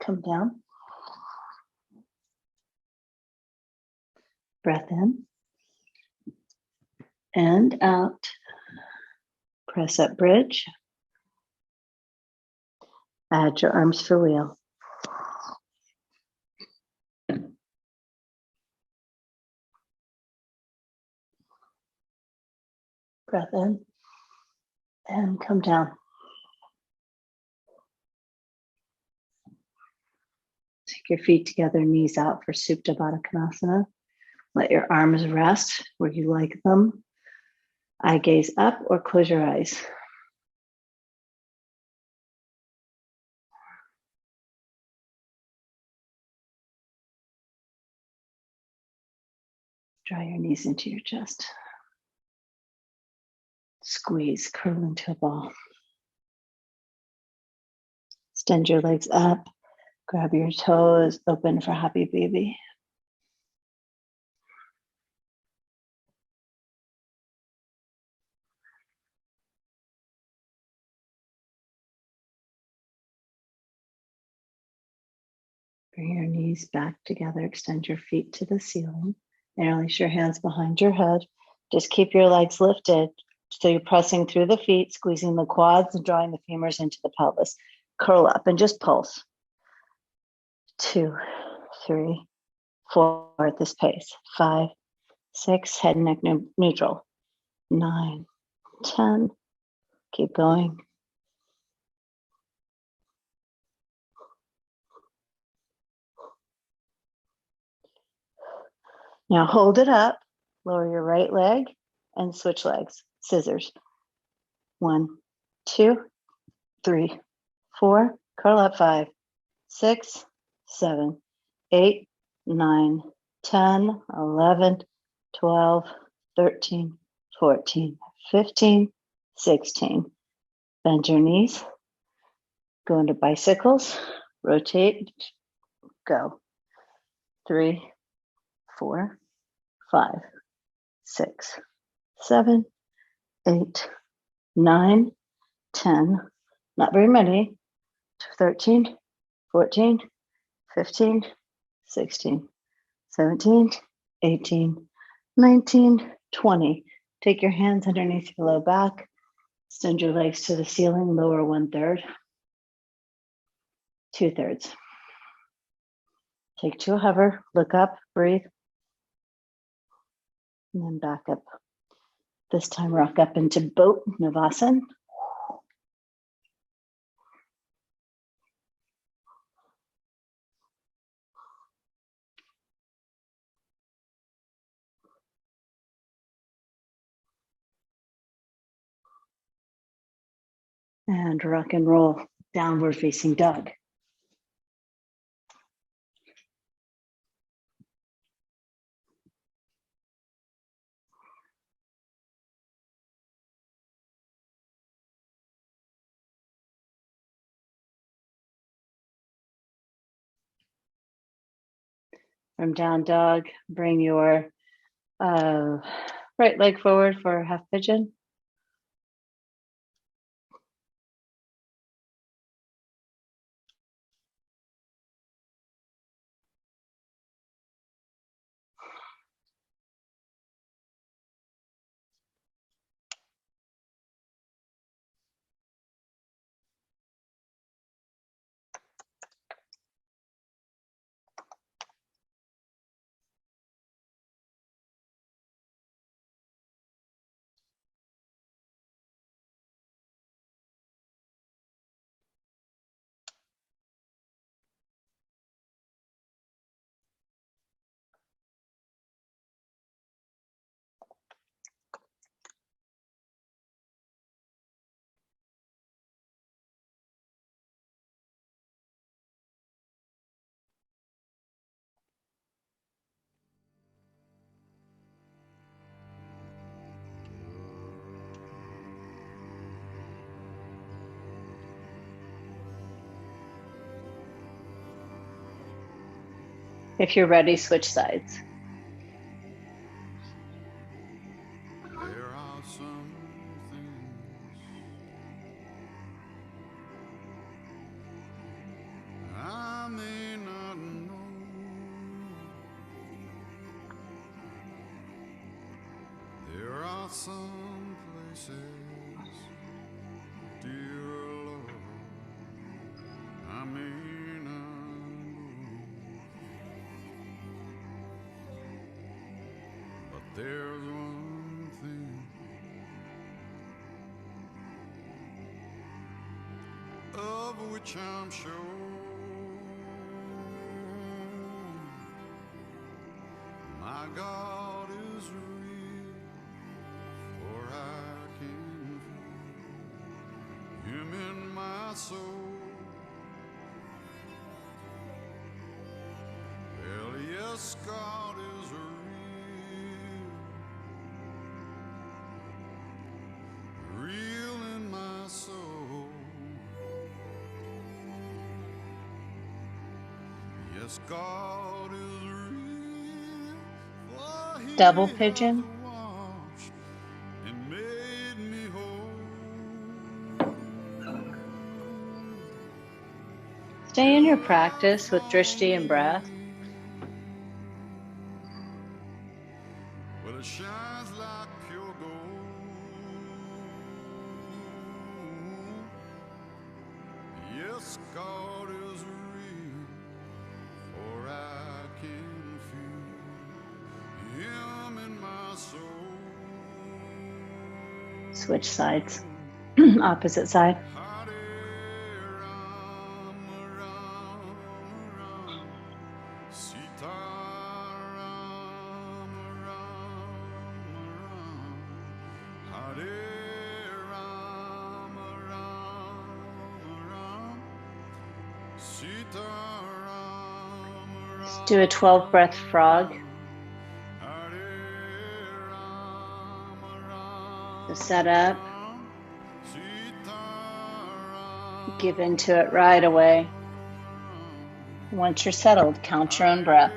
Come down. Breath in. And out. Press up, bridge. Add your arms for wheel. Breath in. And come down. Take your feet together, knees out for Supta Baddha Konasana. Let your arms rest where you like them. Eye gaze up or close your eyes. Draw your knees into your chest. Squeeze, curl into a ball. Extend your legs up. Grab your toes, open for happy baby. Bring your knees back together. Extend your feet to the ceiling. Interlace your hands behind your head. Just keep your legs lifted. So you're pressing through the feet, squeezing the quads and drawing the femurs into the pelvis. Curl up and just pulse. 2, 3, 4 at this pace. 5, 6, head and neck neutral. 9, 10. Keep going. Now hold it up. Lower your right leg and switch legs. Scissors. 1, 2, 3, 4. Curl up. 5, 6, 7, 8, 9, 10, 11, 12, 13, 14, 15, 16. Bend your knees. Go into bicycles. Rotate. Go. 3, 4, 5, 6, 7, 8, 9, 10. Not very many. 13, 14, 15, 16, 17, 18, 19, 20. Take your hands underneath your low back. Extend your legs to the ceiling, lower 1/3, 2/3. Take to a hover, look up, breathe, and then back up. This time rock up into boat Navasana. And rock and roll, downward facing dog. From down dog, bring your right leg forward for half pigeon. If you're ready, switch sides. There are some things I may not know. There are some places, dear Lord, I may not go. But there's one thing of which I'm sure. My God is real, for I can feel Him in my soul. Well, yes, God is real, real in my soul. Yes, God is real, for He Double has pigeon. washed and made me whole. Stay in your practice with drishti and breath. Well, it shines like pure gold. Yes, God is real, for I can feel Him in my soul. Switch sides. Opposite side. Hare Ram, Ram, Ram, Sita Ram, Ram, Ram, Hare Ram, Ram, Ram, Sita Ram, Let's do a 12 breath frog. So set up. Give into it right away. Once you're settled, count your own breath.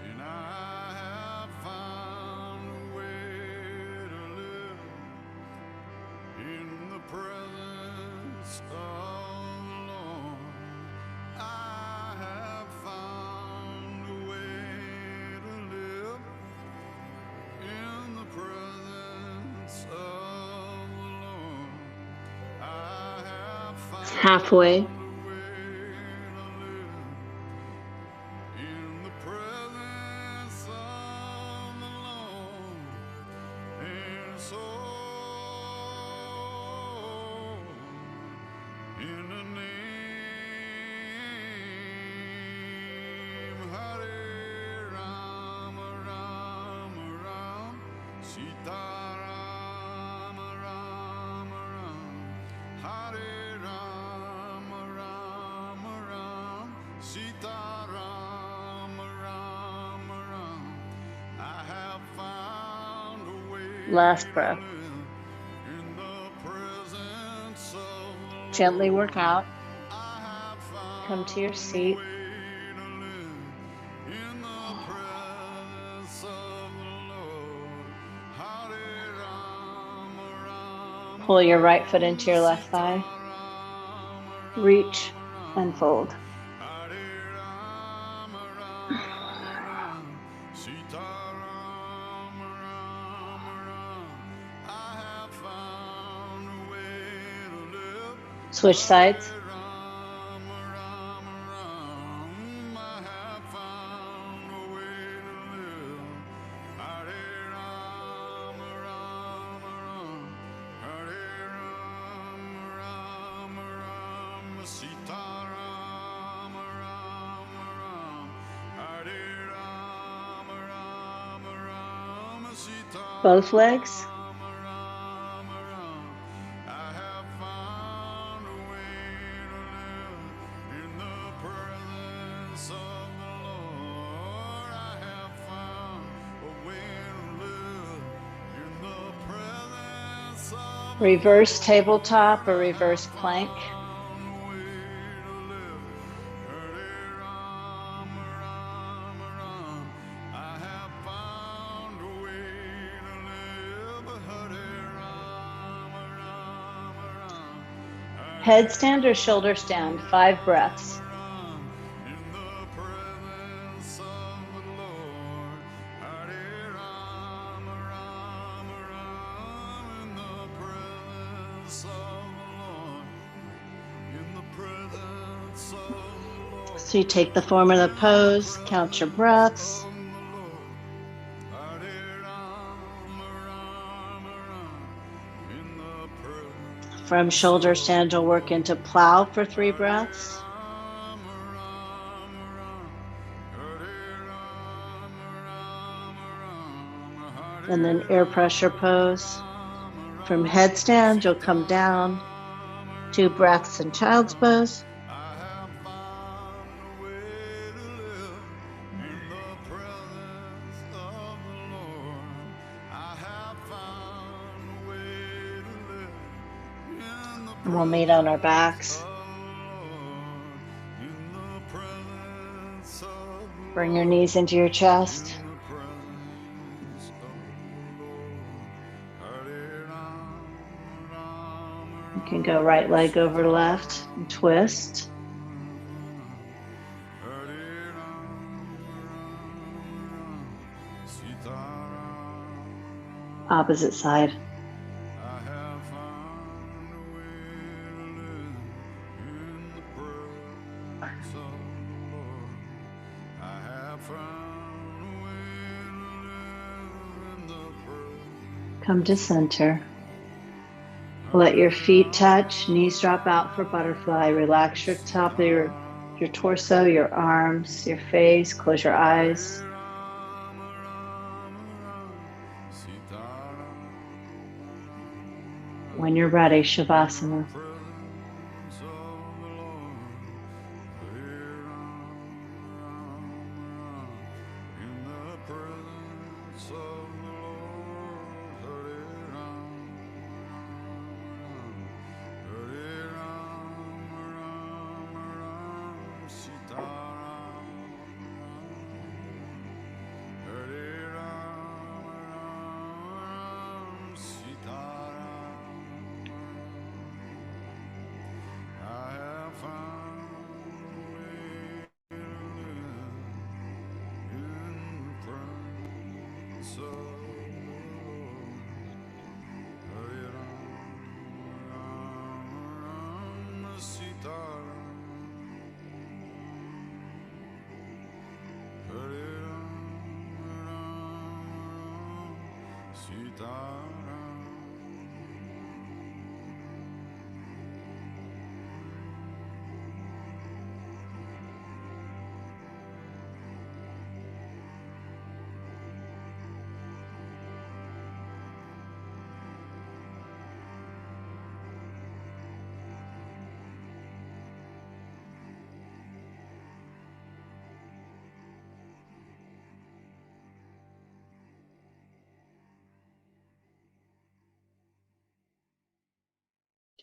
And I have found a way to live in the presence of the Lord. I have found a way to live in the presence of the Lord. I have found Halfway. a way to live in the presence of the Lord. And so, in the name Hare Rama, Rama, Ram, Sita Rama, Rama, Ram, Hare Rama, Rama, Ram, Sita Rama, Rama, Ram. I have found a way Last to breath. live in the presence of the Lord. Gently work out. I have Come to your found a seat. way to live in the presence of the Lord. Hare Rama, Rama, Pull your right foot into Rama, your left Sita thigh. Rama, Reach Rama, and Ram. fold. Hare Rama, Rama, Ram, Sita Rama, Rama, Ram. I have found a way to live. Switch sides. Hare Rama, Rama, Ram. I have found a way to live. Hare Rama, Rama, Ram. Hare Rama, Rama, Ram. Sita Rama, Rama, Ram. Hare Rama, Rama, Rama. Sita Both legs. Rama, Rama, Ram. I have found a way to live in the presence of the Lord. I have found a way to live in the presence Reverse tabletop or reverse plank. Headstand or shoulder stand, 5 breaths. So you take the form of the pose, count your breaths. From shoulder stand, you'll work into plow for 3 breaths. And then air pressure pose. From headstand, you'll come down, 2 breaths in child's pose. And we'll meet on our backs. Bring your knees into your chest. You can go right leg over left and twist. Opposite side. Come to center. Let your feet touch, knees drop out for butterfly. Relax your top of your torso, your arms, your face. Close your eyes. When you're ready, Shavasana.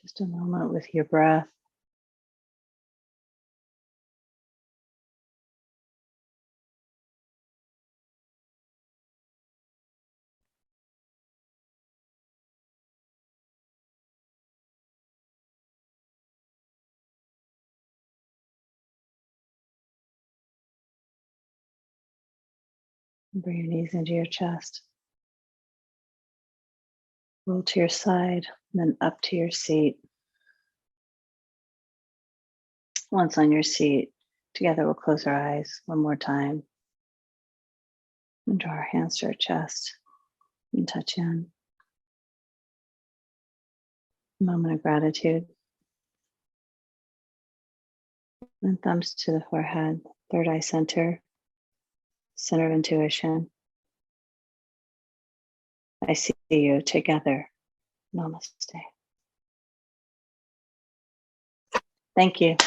Just a moment with your breath. Bring your knees into your chest. Roll to your side, then up to your seat. Once on your seat, together we'll close our eyes one more time. And draw our hands to our chest and touch in. A moment of gratitude. And thumbs to the forehead, third eye center, center of intuition. I see you together. Namaste. Thank you.